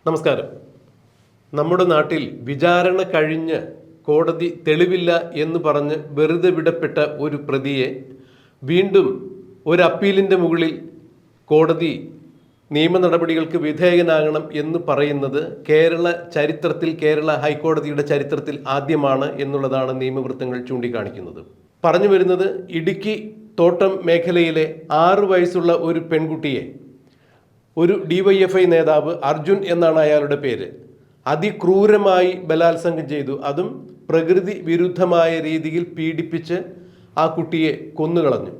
നമസ്കാരം. നമ്മുടെ നാട്ടിൽ വിചാരണ കഴിഞ്ഞ് കോടതി തെളിവില്ല എന്ന് പറഞ്ഞ് വെറുതെ വിടപ്പെട്ട ഒരു പ്രതിയെ വീണ്ടും ഒരു അപ്പീലിൻ്റെ മുകളിൽ കോടതി നിയമ നടപടികൾക്ക് വിധേയനാകണം എന്ന് പറയുന്നത് കേരള ഹൈക്കോടതിയുടെ ചരിത്രത്തിൽ ആദ്യമാണ് എന്നുള്ളതാണ് നിയമവൃത്തങ്ങൾ ചൂണ്ടിക്കാണിക്കുന്നത്. പറഞ്ഞു വരുന്നത്, ഇടുക്കി തോട്ടം മേഖലയിലെ 6 വയസ്സുള്ള ഒരു പെൺകുട്ടിയെ ഒരു DYFI നേതാവ് അർജുൻ എന്നാണ് അയാളുടെ പേര്, അതിക്രൂരമായി ബലാത്സംഗം ചെയ്തു. അതും പ്രകൃതി വിരുദ്ധമായ രീതിയിൽ പീഡിപ്പിച്ച് ആ കുട്ടിയെ കൊന്നുകളഞ്ഞു.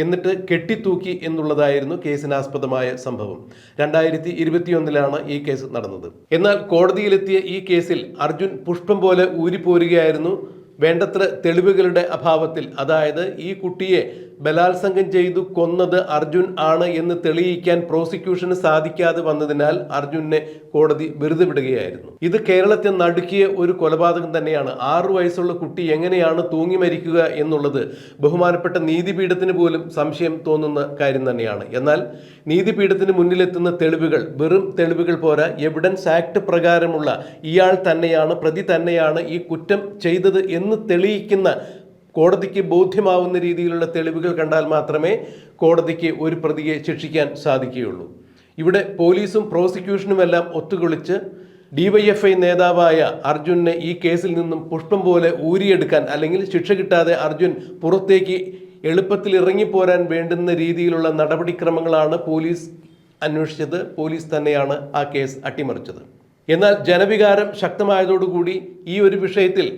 എന്നിട്ട് കെട്ടിത്തൂക്കി എന്നുള്ളതായിരുന്നു കേസിനാസ്പദമായ സംഭവം. 2021 ഈ കേസ് നടന്നത്. എന്നാൽ കോടതിയിലെത്തിയ ഈ കേസിൽ അർജുൻ പുഷ്പം പോലെ ഊരിപ്പോരുകയായിരുന്നു. വേണ്ടത്ര തെളിവുകളുടെ അഭാവത്തിൽ, അതായത് ഈ കുട്ടിയെ ബലാത്സംഗം ചെയ്തു കൊന്നത് അർജുൻ ആണ് എന്ന് തെളിയിക്കാൻ പ്രോസിക്യൂഷന് സാധിക്കാതെ വന്നതിനാൽ അർജുനെ കോടതി വെറുതെ വിടുകയായിരുന്നു. ഇത് കേരളത്തെ നടുക്കിയ ഒരു കൊലപാതകം തന്നെയാണ്. 6 വയസ്സുള്ള കുട്ടി എങ്ങനെയാണ് തൂങ്ങി മരിക്കുക എന്നുള്ളത് ബഹുമാനപ്പെട്ട നീതിപീഠത്തിന് പോലും സംശയം തോന്നുന്ന കാര്യം തന്നെയാണ്. എന്നാൽ നീതിപീഠത്തിന് മുന്നിലെത്തുന്ന തെളിവുകൾ വെറും തെളിവുകൾ പോരാ. എവിഡൻസ് ആക്ട് പ്രകാരമുള്ള ഇയാൾ തന്നെയാണ്, പ്രതി തന്നെയാണ് ഈ കുറ്റം ചെയ്തത് എന്ന് തെളിയിക്കുന്ന, കോടതിക്ക് ബോധ്യമാവുന്ന രീതിയിലുള്ള തെളിവുകൾ കണ്ടാൽ മാത്രമേ കോടതിക്ക് ഒരു പ്രതിയെ ശിക്ഷിക്കാൻ സാധിക്കുകയുള്ളൂ. ഇവിടെ പോലീസും പ്രോസിക്യൂഷനുമെല്ലാം ഒത്തുകൊളിച്ച് DYFI നേതാവായ അർജുനെ ഈ കേസിൽ നിന്നും പുഷ്പം പോലെ ഊരിയെടുക്കാൻ, അല്ലെങ്കിൽ ശിക്ഷ കിട്ടാതെ അർജുൻ പുറത്തേക്ക് എളുപ്പത്തിൽ ഇറങ്ങിപ്പോരാൻ വേണ്ടുന്ന രീതിയിലുള്ള നടപടിക്രമങ്ങളാണ് പോലീസ് അന്വേഷിച്ചത്. പോലീസ് തന്നെയാണ് ആ കേസ് അട്ടിമറിച്ചത്. എന്നാൽ ജനവികാരം ശക്തമായതോടുകൂടി ഈ ഒരു വിഷയത്തിൽ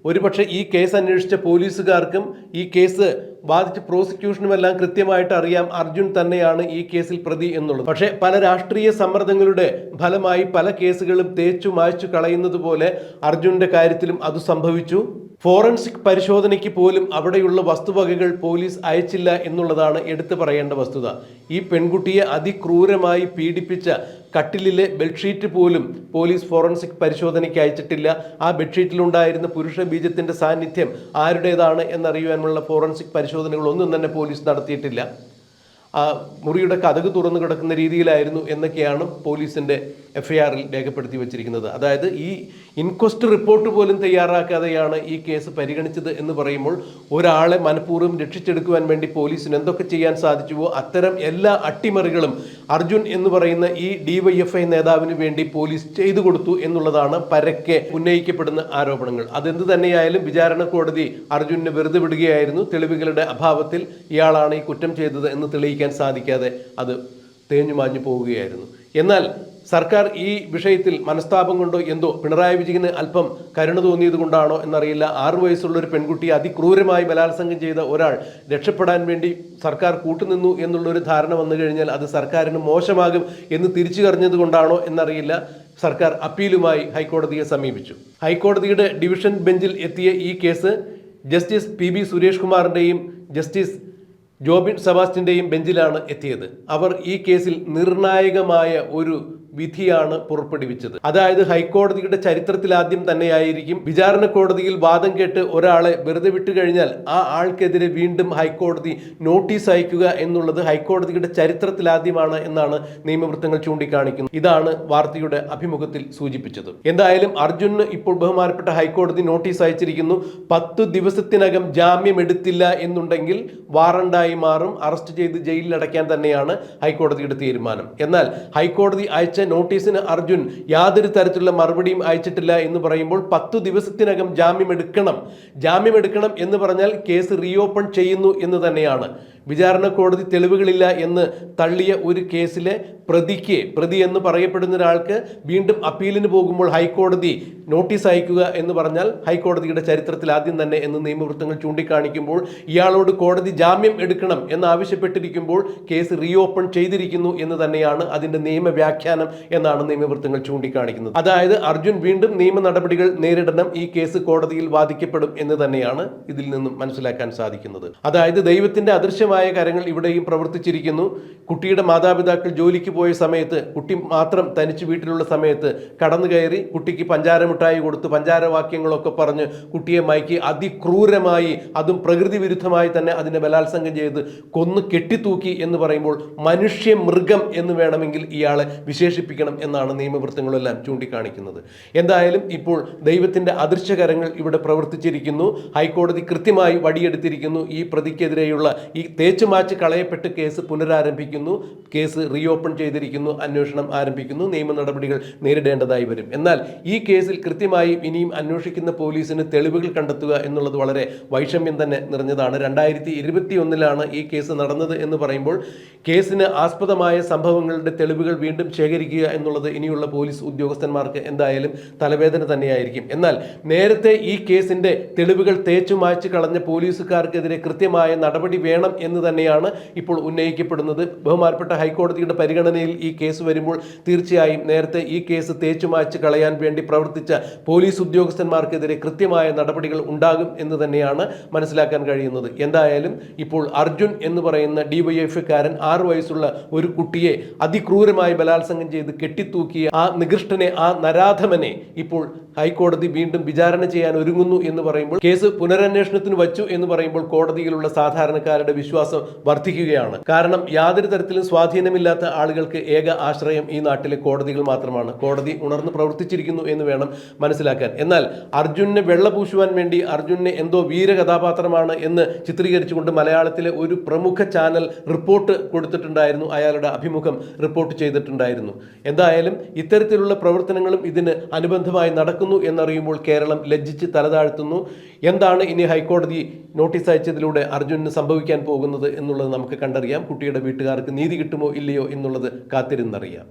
ഒരുപക്ഷെ ഈ കേസ് അന്വേഷിച്ച പോലീസുകാർക്കും ഈ കേസ് ബാധിച്ച പ്രോസിക്യൂഷനുമെല്ലാം കൃത്യമായിട്ട് അറിയാം അർജുൻ തന്നെയാണ് ഈ കേസിൽ പ്രതി എന്നുള്ളത്. പക്ഷേ പല രാഷ്ട്രീയ സമ്മർദ്ദങ്ങളുടെ ഫലമായി പല കേസുകളും തേച്ചു മായ്ച്ചു കളയുന്നത് പോലെ അർജുന്റെ കാര്യത്തിലും അത് സംഭവിച്ചു. ഫോറൻസിക് പരിശോധനയ്ക്ക് പോലും അവിടെയുള്ള വസ്തുവകകൾ പോലീസ് അയച്ചില്ല എന്നുള്ളതാണ് എടുത്തു പറയേണ്ട വസ്തുത. ഈ പെൺകുട്ടിയെ അതിക്രൂരമായി പീഡിപ്പിച്ച കട്ടിലിലെ ബെഡ്ഷീറ്റ് പോലും പോലീസ് ഫോറൻസിക് പരിശോധനയ്ക്ക് അയച്ചിട്ടില്ല. ആ ബെഡ്ഷീറ്റിലുണ്ടായിരുന്ന പുരുഷ ബീജത്തിന്റെ സാന്നിധ്യം ആരുടേതാണ് എന്നറിയുവാനുള്ള ഫോറൻസിക് പരിശോധനകളൊന്നും തന്നെ പോലീസ് നടത്തിയിട്ടില്ല. ആ മുറിയുടെ കതക് തുറന്നു കിടക്കുന്ന രീതിയിലായിരുന്നു എന്നൊക്കെയാണ് പോലീസിൻ്റെ FIRൽ രേഖപ്പെടുത്തി വച്ചിരിക്കുന്നത്. അതായത് ഈ ഇൻക്വസ്റ്റ് റിപ്പോർട്ട് പോലും തയ്യാറാക്കാതെയാണ് ഈ കേസ് പരിഗണിച്ചത് എന്ന് പറയുമ്പോൾ ഒരാളെ മനഃപൂർവ്വം രക്ഷിച്ചെടുക്കുവാൻ വേണ്ടി പോലീസിന് എന്തൊക്കെ ചെയ്യാൻ സാധിച്ചുവോ അത്തരം എല്ലാ അട്ടിമറികളും അർജുൻ എന്ന് പറയുന്ന ഈ DYFI നേതാവിന് വേണ്ടി പോലീസ് ചെയ്തു കൊടുത്തു എന്നുള്ളതാണ് പരക്കെ ഉന്നയിക്കപ്പെടുന്ന ആരോപണങ്ങൾ. അതെന്ത് തന്നെയായാലും വിചാരണ കോടതി അർജുനെ വെറുതെ വിടുകയായിരുന്നു. തെളിവുകളുടെ അഭാവത്തിൽ ഇയാളാണ് ഈ കുറ്റം ചെയ്തത് എന്ന് തെളിയിക്കാൻ സാധിക്കാതെ അത് തേഞ്ഞു മാഞ്ഞു പോവുകയായിരുന്നു. എന്നാൽ സർക്കാർ ഈ വിഷയത്തിൽ മനസ്താപം കൊണ്ടോ എന്തോ, പിണറായി വിജയന് അല്പം കരുണ തോന്നിയത് കൊണ്ടാണോ എന്നറിയില്ല, 6 വയസ്സുള്ള ഒരു പെൺകുട്ടിയെ അതിക്രൂരമായി ബലാത്സംഗം ചെയ്ത ഒരാൾ രക്ഷപ്പെടാൻ വേണ്ടി സർക്കാർ കൂട്ടുനിന്നു എന്നുള്ളൊരു ധാരണ വന്നു കഴിഞ്ഞാൽ അത് സർക്കാരിന് മോശമാകും എന്ന് തിരിച്ചു കറിഞ്ഞത് കൊണ്ടാണോ എന്നറിയില്ല, സർക്കാർ അപ്പീലുമായി ഹൈക്കോടതിയെ സമീപിച്ചു. ഹൈക്കോടതിയുടെ ഡിവിഷൻ ബെഞ്ചിൽ എത്തിയ ഈ കേസ് ജസ്റ്റിസ് PB സുരേഷ് കുമാറിൻ്റെയും ജസ്റ്റിസ് ജോബിൻ സെബാസ്റ്റ്യൻ്റെയും ബെഞ്ചിലാണ് എത്തിയത്. അവർ ഈ കേസിൽ നിർണായകമായ ഒരു വിധിയാണ് പുറപ്പെടുവിച്ചത്. അതായത് ഹൈക്കോടതിയുടെ ചരിത്രത്തിൽ ആദ്യം തന്നെയായിരിക്കും വിചാരണ കോടതിയിൽ വാദം കേട്ട് ഒരാളെ വെറുതെ വിട്ടു കഴിഞ്ഞാൽ ആ ആൾക്കെതിരെ വീണ്ടും ഹൈക്കോടതി നോട്ടീസ് അയക്കുക എന്നുള്ളത് ഹൈക്കോടതിയുടെ ചരിത്രത്തിൽ ആദ്യമാണ് എന്നാണ് നിയമവൃത്തങ്ങൾ ചൂണ്ടിക്കാണിക്കുന്നത്. ഇതാണ് വാർത്തയുടെ അഭിമുഖത്തിൽ സൂചിപ്പിച്ചത്. എന്തായാലും അർജുന് ഇപ്പോൾ ബഹുമാനപ്പെട്ട ഹൈക്കോടതി നോട്ടീസ് അയച്ചിരിക്കുന്നു. 10 ദിവസത്തിനകം ജാമ്യം എടുത്തില്ല എന്നുണ്ടെങ്കിൽ വാറണ്ടായി മാറും, അറസ്റ്റ് ചെയ്ത് ജയിലിൽ അടയ്ക്കാൻ തന്നെയാണ് ഹൈക്കോടതിയുടെ തീരുമാനം. എന്നാൽ ഹൈക്കോടതി അയച്ച നോട്ടീസിന് അർജുൻ യാതൊരു തരത്തിലുള്ള മറുപടിയും അയച്ചിട്ടില്ല എന്ന് പറയുമ്പോൾ 10 ദിവസത്തിനകം ജാമ്യം എടുക്കണം എന്ന് പറഞ്ഞാൽ കേസ് റീഓപ്പൺ ചെയ്യുന്നു എന്ന് തന്നെയാണ്. വിചാരണ കോടതി തെളിവുകളില്ല എന്ന് തള്ളിയ ഒരു കേസിലെ പ്രതി എന്ന് പറയപ്പെടുന്ന ഒരാൾക്ക് വീണ്ടും അപ്പീലിന് പോകുമ്പോൾ ഹൈക്കോടതി നോട്ടീസ് അയക്കുക എന്ന് പറഞ്ഞാൽ ഹൈക്കോടതിയുടെ ചരിത്രത്തിൽ ആദ്യം തന്നെ എന്ന് നിയമവൃത്തങ്ങൾ ചൂണ്ടിക്കാണിക്കുമ്പോൾ, ഇയാളോട് കോടതി ജാമ്യം എടുക്കണം എന്നാവശ്യപ്പെട്ടിരിക്കുമ്പോൾ കേസ് റീഓപ്പൺ ചെയ്തിരിക്കുന്നു എന്ന് തന്നെയാണ് അതിൻ്റെ നിയമവ്യാഖ്യാനം എന്നാണ് നിയമവൃത്തങ്ങൾ ചൂണ്ടിക്കാണിക്കുന്നത്. അതായത് അർജുൻ വീണ്ടും നിയമ നടപടികൾ നേരിടണം, ഈ കേസ് കോടതിയിൽ വാദിക്കപ്പെടും എന്ന് തന്നെയാണ് ഇതിൽ നിന്നും മനസ്സിലാക്കാൻ സാധിക്കുന്നത്. അതായത് ദൈവത്തിന്റെ അദൃശ്യ അദൃശ്യമായ കരങ്ങൾ ഇവിടെയും പ്രവർത്തിച്ചിരിക്കുന്നു. കുട്ടിയുടെ മാതാപിതാക്കൾ ജോലിക്ക് പോയ സമയത്ത്, കുട്ടി മാത്രം തനിച്ച് വീട്ടിലുള്ള സമയത്ത് കടന്നു കയറി കുട്ടിക്ക് പഞ്ചാര മിഠായി കൊടുത്ത് പഞ്ചാരവാക്യങ്ങളൊക്കെ പറഞ്ഞ് കുട്ടിയെ മയക്കി അതിക്രൂരമായി, അതും പ്രകൃതി വിരുദ്ധമായി തന്നെ അതിനെ ബലാത്സംഗം ചെയ്ത് കൊന്ന് കെട്ടിത്തൂക്കി എന്ന് പറയുമ്പോൾ മനുഷ്യ മൃഗം എന്ന് വേണമെങ്കിൽ ഇയാളെ വിശേഷിപ്പിക്കണം എന്നാണ് നിയമവൃത്തങ്ങളെല്ലാം ചൂണ്ടിക്കാണിക്കുന്നത്. എന്തായാലും ഇപ്പോൾ ദൈവത്തിൻ്റെ അദൃശ്യകരങ്ങൾ ഇവിടെ പ്രവർത്തിച്ചിരിക്കുന്നു. ഹൈക്കോടതി കൃത്യമായി വടിയെടുത്തിരിക്കുന്നു. ഈ പ്രതിക്കെതിരെയുള്ള ഈ തേച്ചുമാച്ച് കളയപ്പെട്ട് കേസ് പുനരാരംഭിക്കുന്നു, കേസ് റീഓപ്പൺ ചെയ്തിരിക്കുന്നു, അന്വേഷണം ആരംഭിക്കുന്നു, നിയമ നടപടികൾ നേരിടേണ്ടതായി വരും. എന്നാൽ ഈ കേസിൽ കൃത്യമായി ഇനിയും അന്വേഷിക്കുന്ന പോലീസിന് തെളിവുകൾ കണ്ടെത്തുക എന്നുള്ളത് വളരെ വൈഷമ്യം തന്നെ നിറഞ്ഞതാണ്. 2021 ഈ കേസ് നടന്നത് എന്ന് പറയുമ്പോൾ കേസിന് ആസ്പദമായ സംഭവങ്ങളുടെ തെളിവുകൾ വീണ്ടും ശേഖരിക്കുക എന്നുള്ളത് ഇനിയുള്ള പോലീസ് ഉദ്യോഗസ്ഥന്മാർക്ക് എന്തായാലും തലവേദന തന്നെയായിരിക്കും. എന്നാൽ നേരത്തെ ഈ കേസിൻ്റെ തെളിവുകൾ തേച്ചു മായ്ച്ചു കളഞ്ഞ പോലീസുകാർക്കെതിരെ കൃത്യമായ നടപടി വേണം എന്ന് തന്നെയാണ് ഇപ്പോൾ ഉന്നയിക്കപ്പെടുന്നത്. ബഹുമാനപ്പെട്ട ഹൈക്കോടതിയുടെ പരിഗണനയിൽ ഈ കേസ് വരുമ്പോൾ തീർച്ചയായും നേരത്തെ ഈ കേസ് തേച്ചു മായ്ച്ചു കളയാൻ വേണ്ടി പ്രവർത്തിച്ച പോലീസ് ഉദ്യോഗസ്ഥന്മാർക്കെതിരെ കൃത്യമായ നടപടികൾ ഉണ്ടാകും എന്ന് തന്നെയാണ് മനസ്സിലാക്കാൻ കഴിയുന്നത്. എന്തായാലും ഇപ്പോൾ അർജുൻ എന്ന് പറയുന്ന ഡിവൈഎഫ്ഐക്കാരൻ 6 വയസ്സുള്ള ഒരു കുട്ടിയെ അതിക്രൂരമായി ബലാത്സംഗം ചെയ്ത് കെട്ടിത്തൂക്കിയ ആ നികൃഷ്ടനെ, ആ നരാധമനെ ഇപ്പോൾ ഹൈക്കോടതി വീണ്ടും വിചാരണ ചെയ്യാൻ ഒരുങ്ങുന്നു എന്ന് പറയുമ്പോൾ, കേസ് പുനരന്വേഷണത്തിന് വച്ചു എന്ന് പറയുമ്പോൾ കോടതിയിലുള്ള സാധാരണക്കാരുടെ വിശ്വാസം വർദ്ധിക്കുകയാണ്. കാരണം യാതൊരു തരത്തിലും സ്വാധീനമില്ലാത്ത ആളുകൾക്ക് ഏക ആശ്രയം ഈ നാട്ടിലെ കോടതികൾ മാത്രമാണ്. കോടതി ഉണർന്ന് പ്രവർത്തിച്ചിരിക്കുന്നു എന്ന് വേണം മനസ്സിലാക്കാൻ. എന്നാൽ അർജുനെ വെള്ളപൂശുവാൻ വേണ്ടി അർജുനെ എന്തോ വീര കഥാപാത്രമാണ് എന്ന് ചിത്രീകരിച്ചുകൊണ്ട് മലയാളത്തിലെ ഒരു പ്രമുഖ ചാനൽ റിപ്പോർട്ട് കൊടുത്തിട്ടുണ്ടായിരുന്നു, അയാളുടെ അഭിമുഖം റിപ്പോർട്ട് ചെയ്തിട്ടുണ്ടായിരുന്നു. എന്തായാലും ഇത്തരത്തിലുള്ള പ്രവർത്തനങ്ങളും ഇതിന് അനുബന്ധമായി നടക്കുന്നു എന്നറിയുമ്പോൾ കേരളം ലജ്ജിച്ച് തലതാഴ്ത്തുന്നു. എന്താണ് ഇനി ഹൈക്കോടതി നോട്ടീസ് അയച്ചതിലൂടെ അർജുനന് സംഭവിക്കാൻ പോകുന്നത് എന്നുള്ളത് നമുക്ക് കണ്ടറിയാം. കുട്ടിയുടെ വീട്ടുകാർക്ക് നീതി കിട്ടുമോ ഇല്ലയോ എന്നുള്ളത് കാത്തിരുന്നറിയാം.